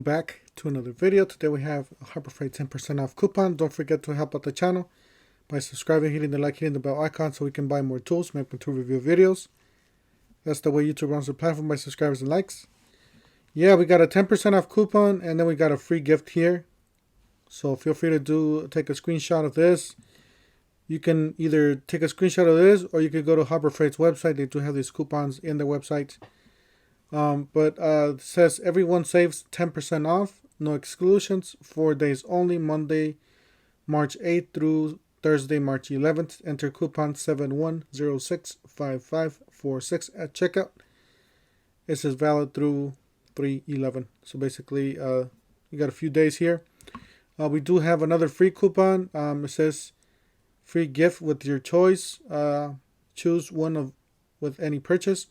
back to another video. Today we have a Harbor Freight 10% off coupon. Don't forget to help out the channel by subscribing, hitting the like, hitting the bell icon so we can buy more tools, make more tool review videos. That's the way YouTube runs the platform, by subscribers and likes. Yeah, we got a 10% off coupon, and then we got a free gift here. So feel free to take a screenshot of this. You can either take a screenshot of this, or you could go to Harbor Freight's website. They do have these coupons in their website. It says everyone saves 10% off, no exclusions, 4 days only, Monday, March 8th through Thursday, March 11th. Enter coupon 71065546 at checkout. It says valid through 3/11. So basically, you got a few days here. We do have another free coupon. It says free gift with your choice. Choose one with any purchase.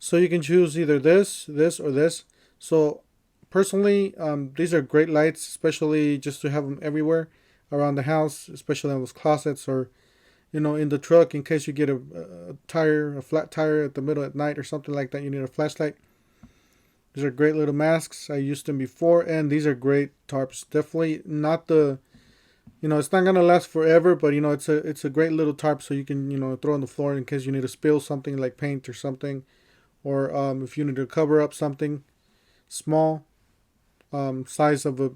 So you can choose either this, or this. So personally, these are great lights, especially just to have them everywhere around the house, especially in those closets or, in the truck in case you get a flat tire at the middle at night or something like that. You need a flashlight. These are great little masks. I used them before, and these are great tarps. Definitely not the, it's not gonna last forever, but it's a great little tarp, so you can throw on the floor in case you need to spill something like paint or something. Or if you need to cover up something small, size of a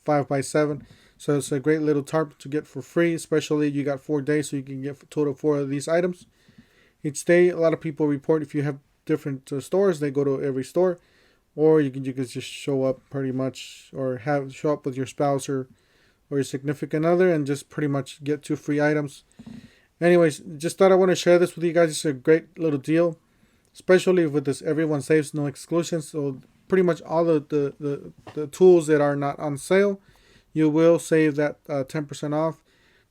5x7. So it's a great little tarp to get for free. Especially you got 4 days, so you can get a total of 4 of these items each day. A lot of people report if you have different stores, they go to every store, or you can just show up pretty much, or show up with your spouse or your significant other, and just pretty much get 2 free items. Anyways, just thought I want to share this with you guys. It's a great little deal. Especially with this everyone saves, no exclusions. So pretty much all the tools that are not on sale, you will save that 10% off.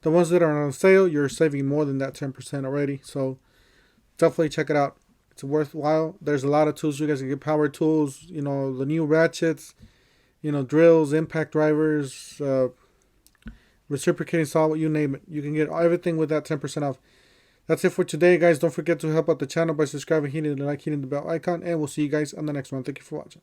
The ones that are on sale, you're saving more than that 10% already. So definitely check it out. It's worthwhile. There's a lot of tools. You guys can get power tools, the new ratchets, drills, impact drivers, reciprocating saw, you name it. You can get everything with that 10% off. That's it for today, guys. Don't forget to help out the channel by subscribing, hitting the like, hitting the bell icon, and we'll see you guys on the next one. Thank you for watching.